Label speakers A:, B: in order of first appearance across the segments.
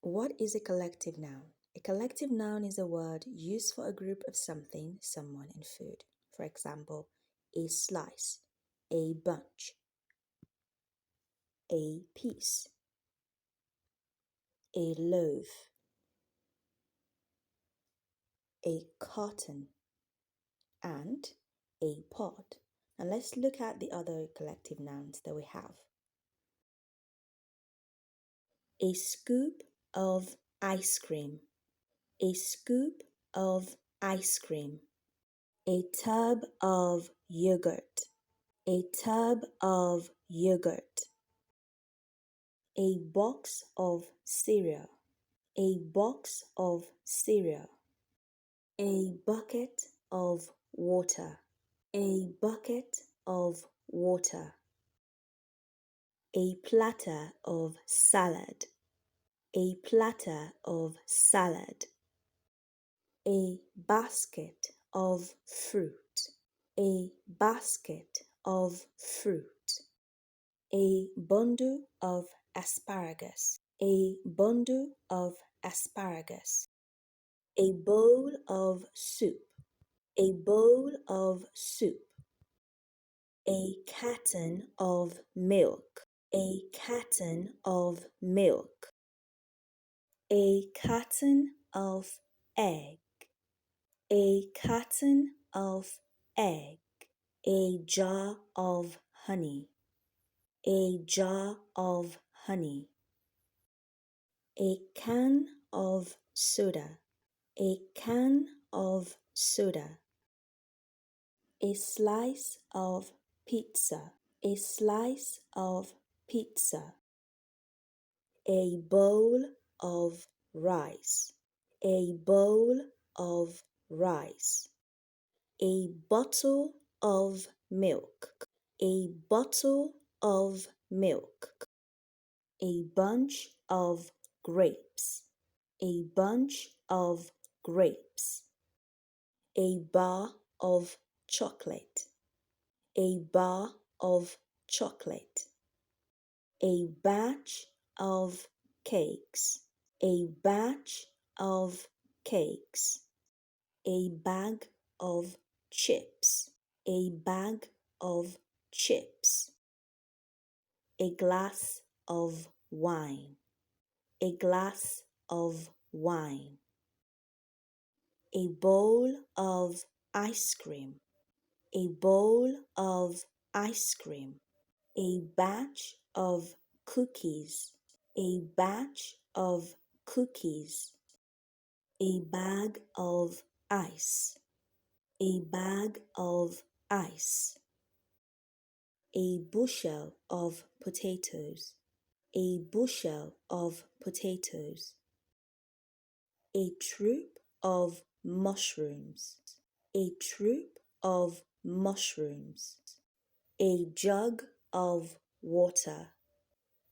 A: What is a collective noun? A collective noun is a word used for a group of something, someone, and food. For example, a slice, a bunch, a piece, a loaf, a carton, and a pod. Now let's look at the other collective nouns that we have. A scoop of ice cream, a scoop of ice cream, a tub of yogurt, a tub of yogurt, a box of cereal, a box of cereal, a bucket of water, a bucket of water, a platter of salad, a platter of salad, a basket of fruit, a basket of fruit, a bundle of asparagus, a bundle of asparagus, a bowl of soup, a bowl of soup, a carton of milk, a carton of milk, a carton of egg, a carton of egg, a jar of honey, a jar of honey, a can of soda, a can of soda, a slice of pizza, a slice of pizza, a bowl of rice, a bowl of rice, a bottle of milk, a bottle of milk, a bunch of grapes, a bunch of grapes, a bar of chocolate, a bar of chocolate, a batch of cakes, a batch of cakes, a bag of chips, a bag of chips, a glass of wine, a glass of wine, a bowl of ice cream, a bowl of ice cream, a batch of cookies, a batch of cookies, a bag of ice, a bag of ice, a bushel of potatoes, a bushel of potatoes, a troop of mushrooms, a troop of mushrooms, a jug of water,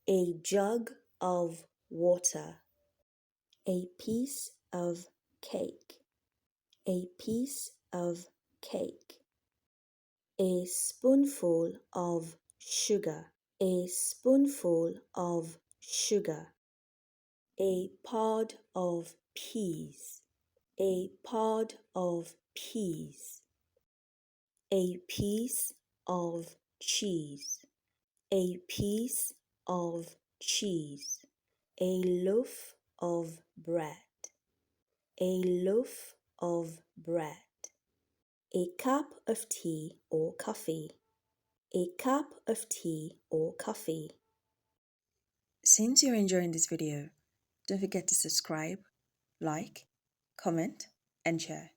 A: a jug of water, a piece of cake, a piece of cake, a spoonful of sugar, a spoonful of sugar, a pod of peas, a pod of peas, a piece of cheese, a piece of cheese, a loaf of bread, a loaf of bread, a cup of tea or coffee, a cup of tea or coffee. Since you're enjoying this video, don't forget to subscribe, like, comment, and share.